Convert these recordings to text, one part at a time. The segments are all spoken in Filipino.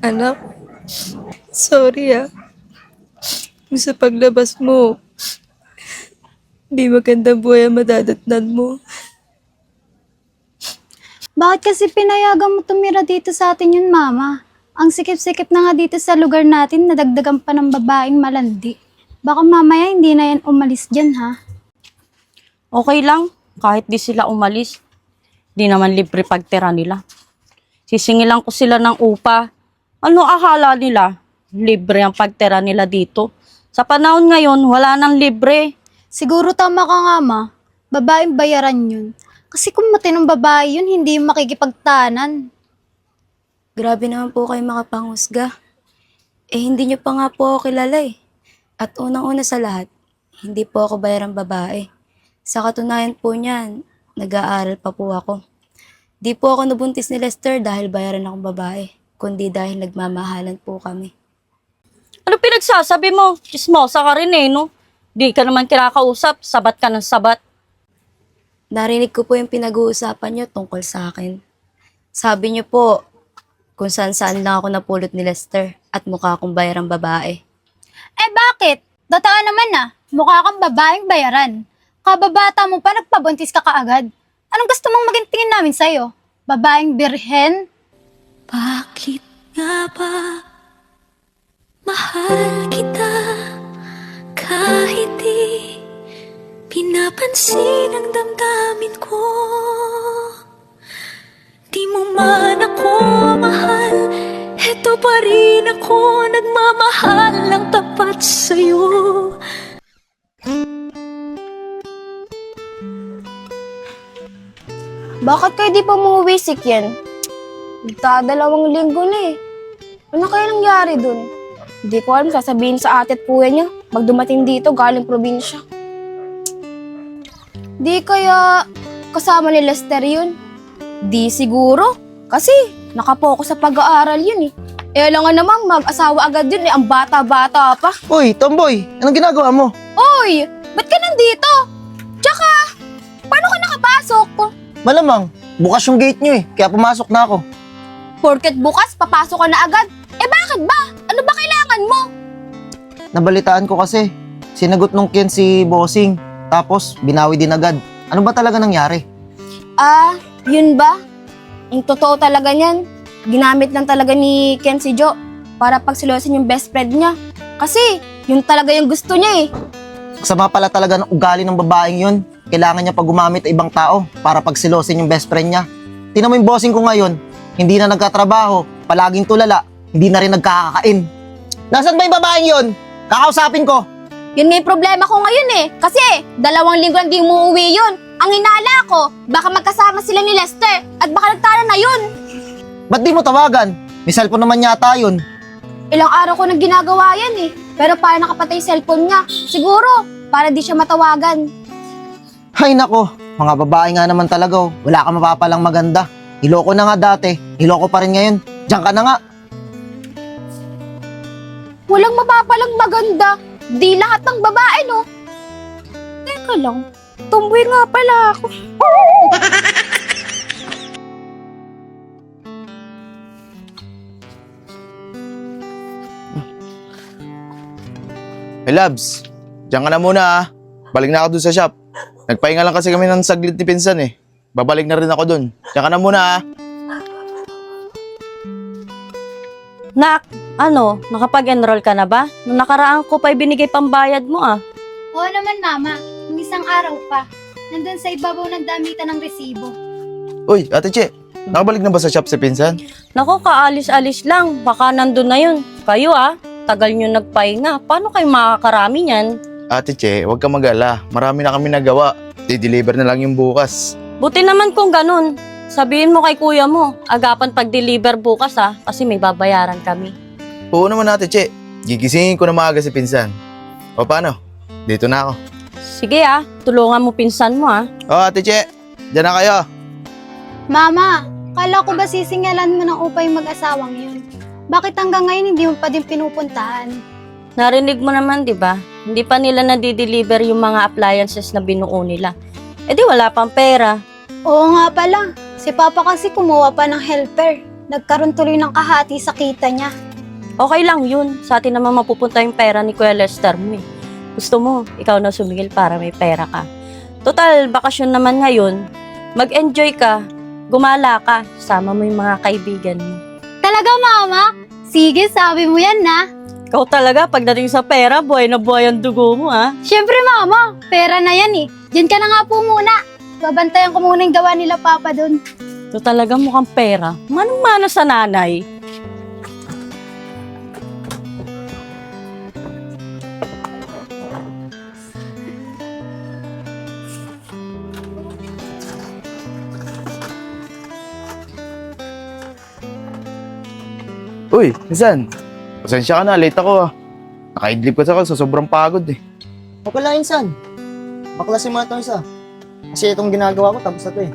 Anak, sorry ah. Yung sa paglabas mo, di magandang buhay ang madadatnan mo. Bakit kasi pinayagan mo tumira dito sa atin yun, Mama? Ang sikip-sikip na nga dito sa lugar natin, nadagdagan pa ng babaeng malandi. Baka mamaya hindi na yan umalis dyan, ha? Okay lang, kahit di sila umalis. Di naman libre pagtira nila. Sisingilan ko sila ng upa. Ano akala nila? Libre ang pagtira nila dito. Sa panahon ngayon, wala nang libre. Siguro tama ka nga, Ma. Babaeng bayaran yun. Kasi kung matinong babae yun, hindi yung makikipagtanan. Grabe naman po kayo makapanghusga. Hindi niyo pa nga po ako kilala eh. At unang-una sa lahat, hindi po ako bayarang babae. Sa katunayan po niyan, nag-aaral pa po ako. Di po ako nabuntis ni Lester dahil bayaran akong babae, kundi dahil nagmamahalan po kami. Ano pinagsasabi mo? Chismosa ka rin eh, no? Di ka naman kinakausap, sabat ka ng sabat. Narinig ko po yung pinag-uusapan niyo tungkol sa akin. Sabi niyo po, kung saan-saan lang ako napulot ni Lester at mukha akong bayarang babae. Eh bakit? Totoo naman na, mukha kang babaeng bayaran. Kababata mo pa, nagpabuntis ka kaagad. Anong gusto mong maging tingin namin sa'yo? Babaeng birhen? Bakit nga ba mahal kita kahit di pinapansin ang damdamin ko? Di mo man ako mahal, eto pa rin ako nagmamahal ng tapat sa'yo. Bakit kayo di pa umuwisik yan? Dalawang linggo na eh. Ano kaya nangyari dun? Hindi ko alam, sasabihin sa ate at kuya niya. Magdumating dito, galing probinsya. Di kaya kasama ni Lester yun? Di siguro. Kasi nakapokus sa pag-aaral yun eh. Eh alam nga namang mag-asawa agad yun eh. Ang bata-bata pa. Uy, tomboy! Anong ginagawa mo? Oy! Ba't ka nandito? Tsaka, paano ka nakapasok? Malamang, bukas yung gate nyo eh. Kaya pumasok na ako. Porket bukas, papasok ka na agad. Eh bakit ba? Ano ba kailangan mo? Nabalitaan ko kasi. Sinagot nung Ken si Bossing. Tapos, binawi din agad. Ano ba talaga nangyari? Ah, yun ba? Yung totoo talaga niyan. Ginamit lang talaga ni Ken si Jo para pagsilosin yung best friend niya. Kasi, yun talaga yung gusto niya eh. Sama pala talaga ng ugali ng babaeng yun. Kailangan niya pag gumamit ng ibang tao para pagsilosin yung best friend niya. Tingnan mo yung bossing ko ngayon. Hindi na nagkatrabaho, palaging tulala, hindi na rin nagkakakain. Nasaan ba yung babaeng yun? Kakausapin ko. Yun nga yung problema ko ngayon eh. Kasi, 2 linggo lang di umuwi yun. Ang hinala ko, baka magkasama sila ni Lester at baka nagtala na yun. Ba't di mo tawagan? May cellphone naman yata yun. Ilang araw ko nang ginagawa yan eh. Pero para nakapatay yung cellphone niya. Siguro, para di siya matawagan. Hay nako, mga babae nga naman talaga oh. Wala ka mapapalang maganda. Niloko na nga dati, niloko pa rin ngayon. Diyan ka na nga. Walang mapapalang maganda. Di lahat ng babae, no? Teka lang, tumboy nga pala ako. Hey Labs, diyan ka na muna ah. Balik na ako dun sa shop. Nagpahinga lang kasi kami ng saglit ni Pinsan eh. Babalik na rin ako dun. Diyan ka na muna ah. Nak, nakapag-enroll ka na ba? Nung nakaraan ko pa ibinigay pambayad mo ah. Oo naman, Mama. Yung isang araw pa. Nandun sa ibabaw ng damitan ng resibo. Uy, Ate Che, nakabalik na ba sa shop si Pinsan? Naku, kaalis-alis lang. Baka nandun na yun. Kayo tagal nyo nagpahinga. Paano kayo makakarami niyan? Ate Che, huwag ka mag-ala. Marami na kami nagawa. I-deliver na lang yung bukas. Buti naman kung ganun. Sabihin mo kay kuya mo, agapan pag-deliver bukas kasi may babayaran kami. Oo naman Ate Che, gigisingin ko na maaga si Pinsan. O paano? Dito na ako. Sige tulungan mo pinsan mo O Ate Che, dyan na kayo. Mama, kala ko ba sisingalan mo ng upa yung mag-asawang yun? Bakit hanggang ngayon hindi mo pa din pinupuntahan? Narinig mo naman, di ba? Hindi pa nila nadi-deliver yung mga appliances na binuo nila. Eh di wala pang pera. Oo nga pala. Si Papa kasi kumuha pa ng helper. Nagkaroon tuloy ng kahati sa kita niya. Okay lang yun. Sa atin naman mapupunta yung pera ni Kuya Lester mo eh. Gusto mo, ikaw na sumingil para may pera ka. Total, bakasyon naman ngayon. Mag-enjoy ka. Gumala ka. Sama mo yung mga kaibigan mo. Talaga, Mama? Sige, sabi mo yan na. Ikaw talaga, pagdating sa pera, buhay na buhay ang dugo mo ha. Siyempre, Mama. Pera na yan eh. Diyan ka na nga po muna. Babantayan ko muna yung gawa nila Papa doon. Ito talaga mukhang pera. Manong-mana sa nanay. Uy, minsan. Pasensya ka na, late ako ah. Nakaidlip kasi ako sa sobrang pagod eh. O pala, insan. Baklasin mo na itong isa. Kasi itong ginagawa ko, tapos na ito eh.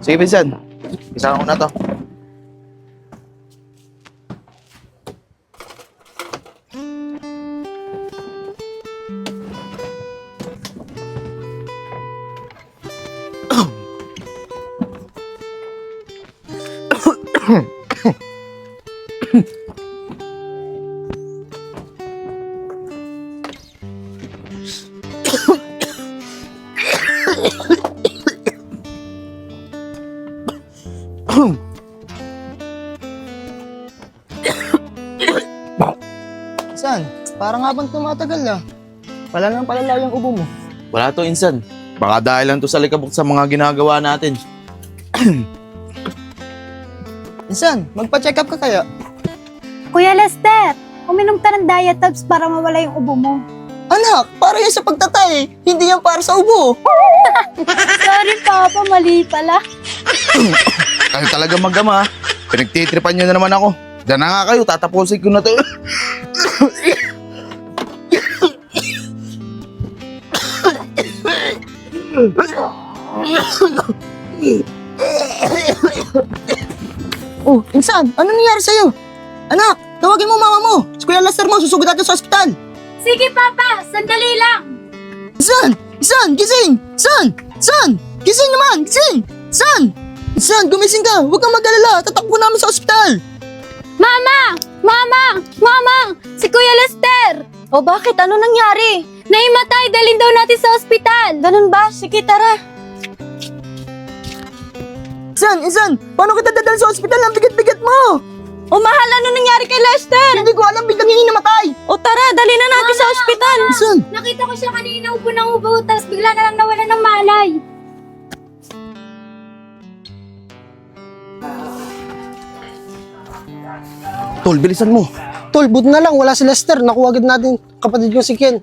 Sige, minsan. Isa ko na to. Insan, parang habang tumatagal ah. Palala yung ubo mo. Wala to, insan. Baka dahil lang to sa likabok sa mga ginagawa natin. Insan, magpa-check up ka kaya? Kuya Lester, uminom ka ng diet tabs para mawala yung ubo mo. Anak, para yan sa pagtatay. Hindi yan para sa ubo. Sorry, Papa. Mali pala. Kayo talaga mag-ama. Pinagtitripan nyo na naman ako. Diyan na nga kayo, tatapusin ko na to. Oh, insan, ano nangyari sa'yo? Anak, tawagin mo mama mo. Si Kuya Lester mo, susugod natin sa ospital. Sige, Papa. Sandali lang. Insan, gising! San, gising naman, gising! Insan, gumising ka, huwag kang mag-alala, tatakbo namin sa ospital. Mama! Si Kuya Lester! O bakit? Ano nangyari? Naimatay, dalhin daw natin sa ospital. Ganun ba? Sige, tara. Insan, paano kita dadalhin sa ospital? Ang bigat-bigat mo! O mahal, ano nangyari kay Lester? Hindi ko alam, biglang hindi namatay. O tara, dali na natin sa ospital. Insan, Nakita ko siya kanina ubo ng ubo, tapos bigla na lang nawala ng malay. Tol, bilisan mo. Tol, buti na lang, wala si Lester. Nakuha agad natin kapatid yung si Ken.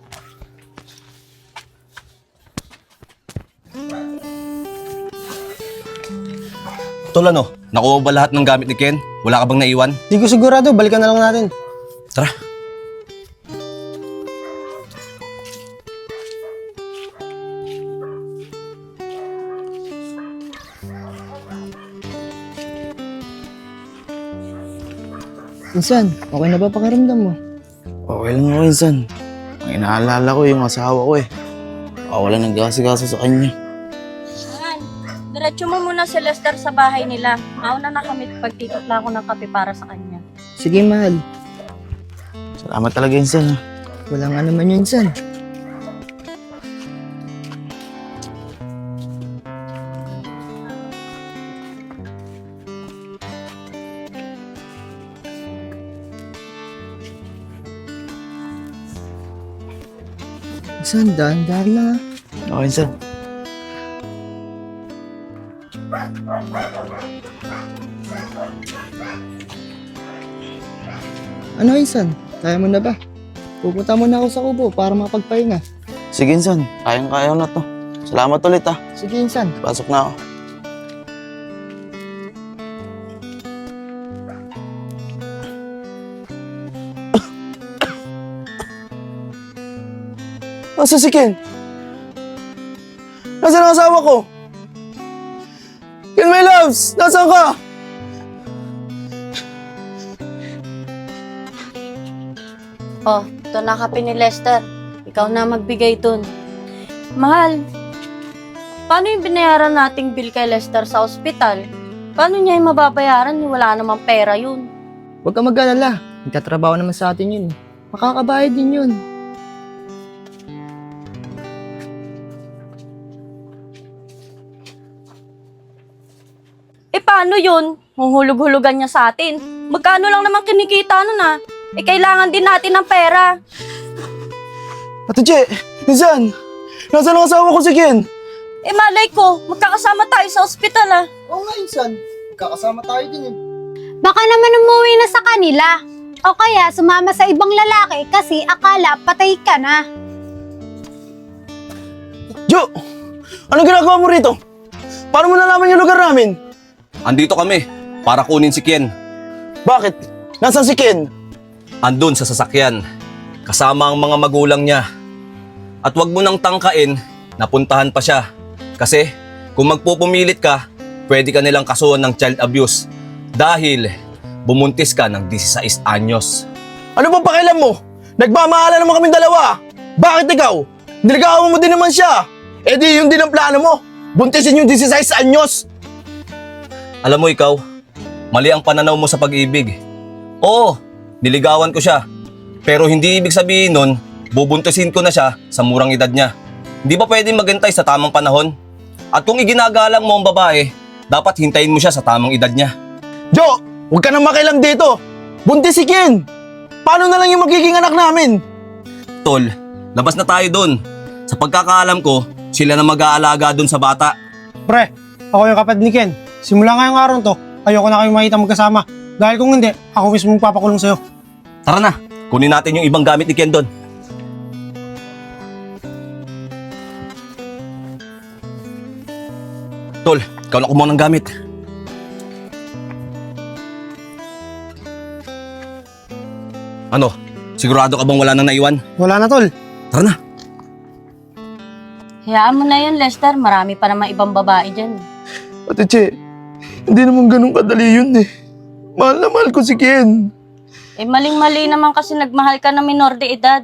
Tol, ano? Nakuha ba lahat ng gamit ni Ken? Wala ka bang naiwan? Di ko sigurado, balikan na lang natin. Tara. Insan, okay na ba pakiramdam mo? Okay lang ako, insan. Ang inaalala ko yung asawa ko eh. Wala nang gasi-gasa sa kanya. Mahal, diretso mo muna si Lester sa bahay nila. Mauna na kami pagtitipla ako ng kape para sa kanya. Sige, mahal. Salamat talaga, insan. Wala nga naman yun, Insan. Insan, dahan-dahan lang ah. Okay, insan. Ano, Insan? Kaya mo na ba? Pupunta muna ako sa kubo para makapagpahinga. Sige, insan. Kayang-kaya ko na to. Salamat ulit ah. Sige, Insan. Pasok na ako. Nasaan si Ken? Nasaan ang asawa ko? Ken, my loves! Nasaan ka? Oh, ito na kape ni Lester. Ikaw na magbigay dun. Mahal, paano yung binayaran nating bill kay Lester sa ospital? Paano niya yung mababayaran? Wala namang pera yun. Huwag ka mag-alala. Nagtatrabaho naman sa atin yun. Makakabayad din yun. Eh paano yun? Huhulog-hulugan niya sa atin. Magkano lang naman kinikita nun ah? Eh kailangan din natin ng pera. Ate Che, minsan, nasaan ang asawa ko si Ken? Eh malay ko, magkakasama tayo sa ospital ah. Oo nga, insan. Kakasama tayo din eh. Baka naman umuwi na sa kanila. O kaya sumama sa ibang lalaki kasi akala patay ka na. Jo, anong ginagawa mo rito? Paano mo nalaman yung lugar namin? Andito kami para kunin si Ken. Bakit? Nasaan si Ken? Andun sa sasakyan, kasama ang mga magulang niya. At wag mo nang tangkain, napuntahan pa siya. Kasi kung magpupumilit ka, pwede ka nilang kasuhan ng child abuse. Dahil bumuntis ka ng 16 anyos. Ano bang pakialam mo? Nagmamahalan naman kami dalawa. Bakit ikaw? Niligawan mo din naman siya. Eh di yun din ang plano mo. Buntisin yung 16 anyos. Alam mo ikaw, mali ang pananaw mo sa pag-ibig. Oo, niligawan ko siya. Pero hindi ibig sabihin nun, bubuntisin ko na siya sa murang edad niya. Hindi ba pwedeng maghintay sa tamang panahon? At kung iginagalang mo ang babae, dapat hintayin mo siya sa tamang edad niya. Jo, huwag ka nang makialam dito. Buntis si Ken. Paano na lang yung magiging anak namin? Tol, labas na tayo dun. Sa pagkakaalam ko, sila na mag-aalaga dun sa bata. Pre, ako yung kapatid ni Ken. Simula ngayong araw to, ayoko na kayong makita magkasama. Dahil kung hindi, ako mismo magpapakulong sa'yo. Tara na, kunin natin yung ibang gamit ni Ken dun. Tol, ikaw na kumuha ng gamit. Ano? Sigurado ka bang wala nang naiwan? Wala na, tol. Tara na. Hayaan mo na yun, Lester. Marami pa naman ibang babae dyan. Ate Che, hindi naman ganun kadali yun eh. Mahal na mahal ko si Ken. Eh maling-mali naman kasi nagmahal ka ng minor de edad.